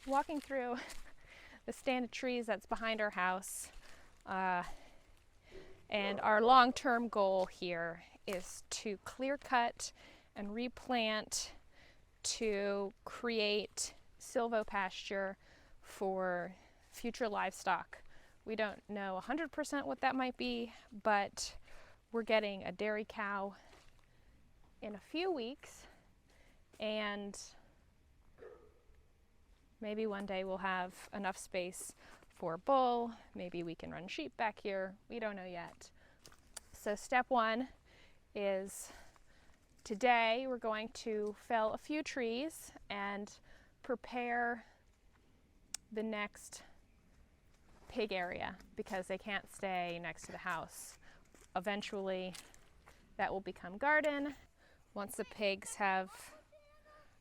walking through the stand of trees that's behind our house. And our long-term goal here is to clear cut and replant to create silvopasture for future livestock. We don't know 100% what that might be, but we're getting a dairy cow in a few weeks, and maybe one day we'll have enough space for a bull. Maybe we can run sheep back here. We don't know yet. So step one is today we're going to fell a few trees and prepare the next pig area because they can't stay next to the house. Eventually that will become garden. Once the pigs have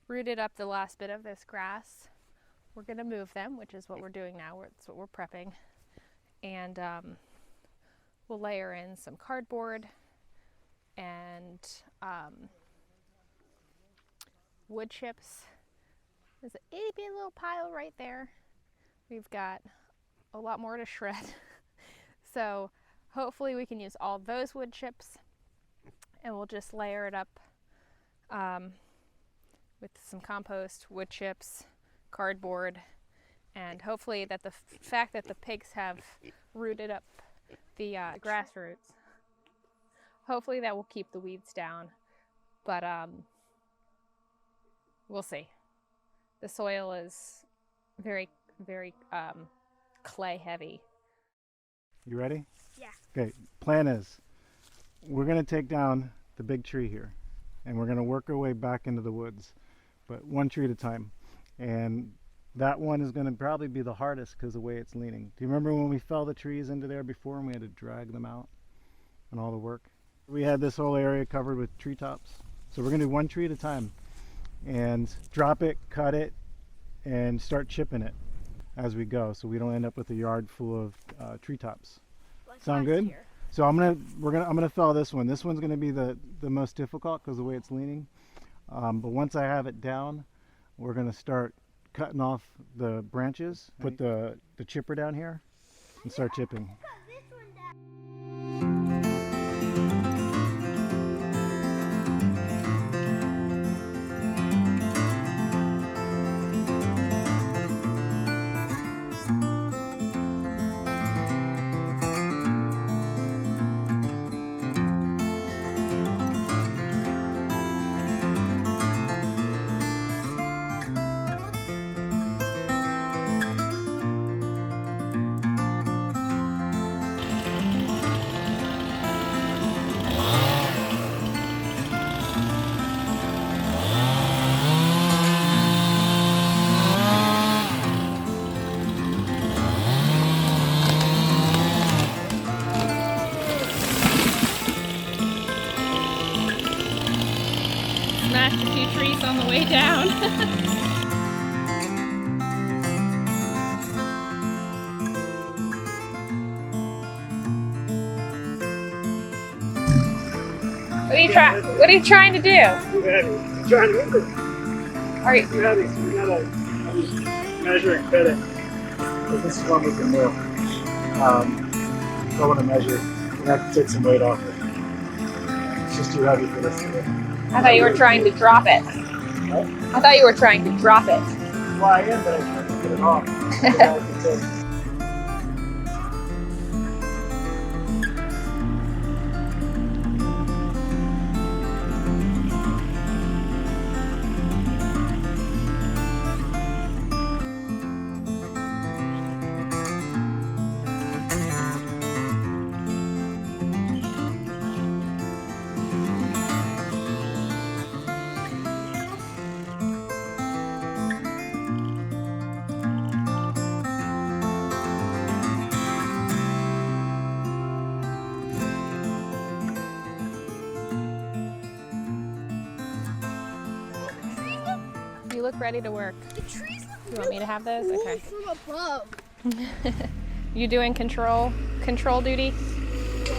rooted up the last bit of this grass, we're going to move them, which is what we're doing now. It's what we're prepping. And we'll layer in some cardboard and wood chips. There's an itty bitty little pile right there. We've got a lot more to shred. So hopefully we can use all those wood chips, and we'll just layer it up with some compost, wood chips, cardboard, and hopefully that the fact that the pigs have rooted up the grass roots, hopefully that will keep the weeds down. But we'll see. The soil is very, very clay heavy. You ready? Yeah. Okay, plan is we're going to take down the big tree here, and we're going to work our way back into the woods, but one tree at a time. And that one is going to probably be the hardest because of the way it's leaning. Do you remember when we fell the trees into there before and we had to drag them out and all the work? We had this whole area covered with treetops. So we're going to do one tree at a time and drop it, cut it, and start chipping it as we go, so we don't end up with a yard full of treetops. Like Sound good? Year. So I'm gonna fell this one. This one's gonna be the most difficult because of the way it's leaning. But once I have it down, we're gonna start cutting off the branches, put the chipper down here, and start chipping. Smashed a few trees on the way down. What are you trying to do? I'm trying to move it. Are you? I'm just measuring fit it. But this is one we can move. I want to measure. We have to take some weight off it. It's just too heavy for this to do. I thought you were trying to drop it. What? I thought you were trying to drop it. Well, I am, but I can't get it off. You look ready to work. The trees look You want me to have those? Okay. from above. You doing control duty? Yeah.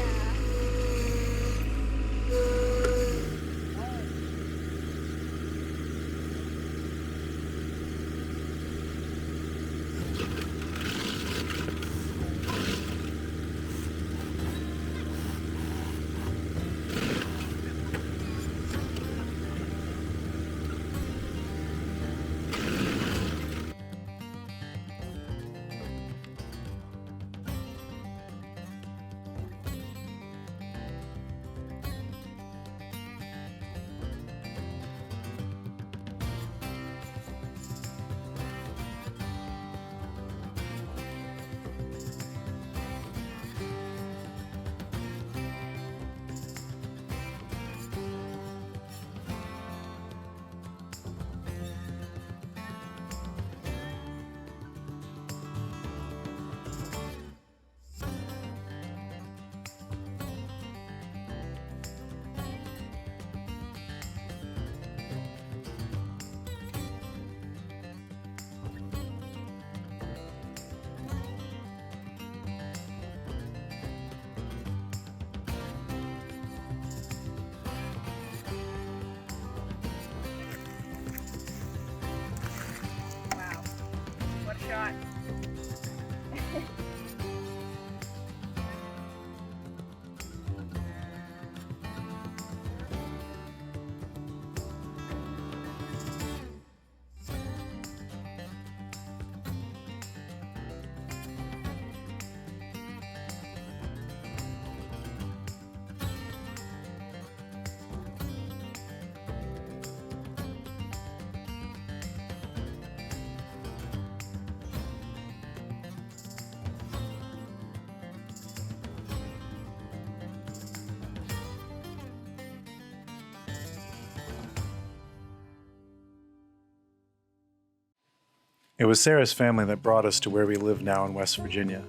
It was Sarah's family that brought us to where we live now in West Virginia.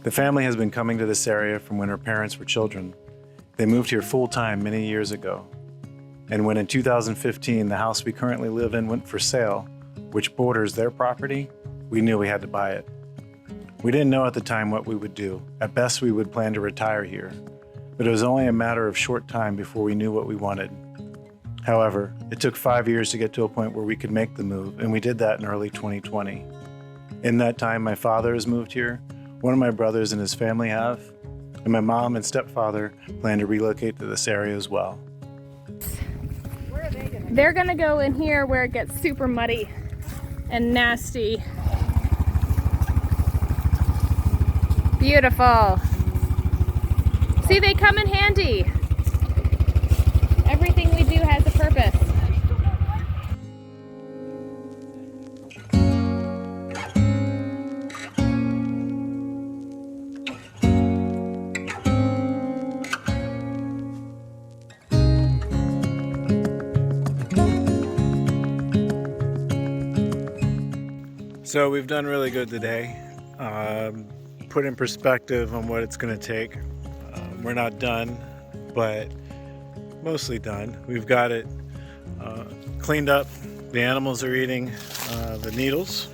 The family has been coming to this area from when her parents were children. They moved here full-time many years ago. And when in 2015 the house we currently live in went for sale, which borders their property, we knew we had to buy it. We didn't know at the time what we would do. At best we would plan to retire here. But it was only a matter of short time before we knew what we wanted. However, it took 5 years to get to a point where we could make the move, and we did that in early 2020. In that time, my father has moved here, one of my brothers and his family have, and my mom and stepfather plan to relocate to this area as well. Where are they gonna go? They're gonna go in here where it gets super muddy and nasty. Beautiful. See, they come in handy. Everything we do has a purpose. So we've done really good today. Put in perspective on what it's going to take. We're not done, but mostly done. We've got it cleaned up. The animals are eating the needles.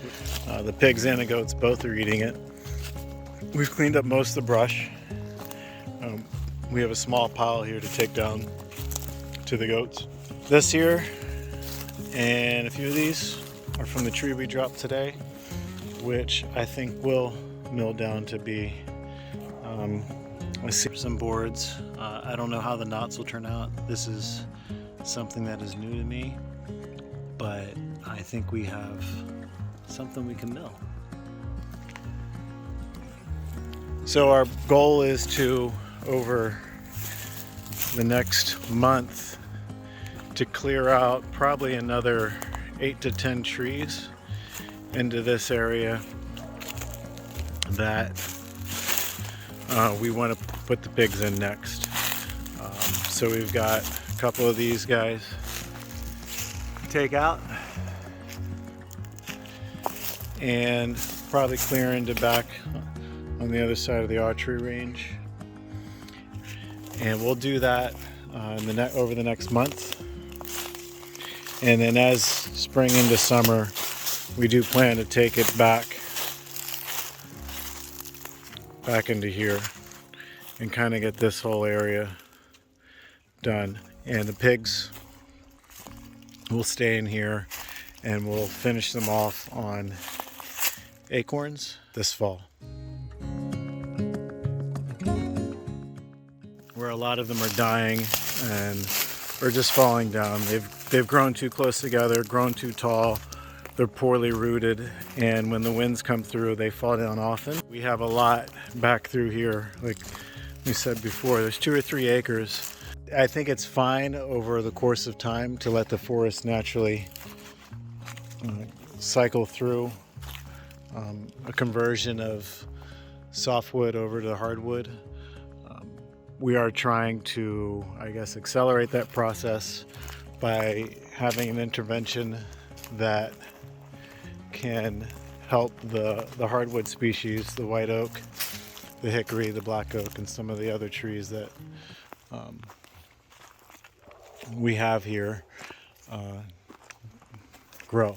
The pigs and the goats both are eating it. We've cleaned up most of the brush. We have a small pile here to take down to the goats. This here and a few of these are from the tree we dropped today, which I think will mill down to be, I see some boards. I don't know how the knots will turn out. This is something that is new to me, but I think we have something we can mill. So our goal is to, over the next month, to clear out probably another 8 to 10 trees into this area that we want to put the pigs in next. So we've got a couple of these guys to take out and probably clear into back on the other side of the archery range. And we'll do that over the next month. And then as spring into summer, we do plan to take it back into here and kind of get this whole area done. And the pigs will stay in here and we'll finish them off on acorns this fall. Where a lot of them are dying and or just falling down. They've grown too close together, grown too tall. They're poorly rooted, and when the winds come through, they fall down often. We have a lot back through here. Like we said before, there's 2 or 3 acres. I think it's fine over the course of time to let the forest naturally cycle through a conversion of softwood over to hardwood. We are trying to, I guess, accelerate that process by having an intervention that can help the hardwood species, the white oak, the hickory, the black oak, and some of the other trees that we have here grow.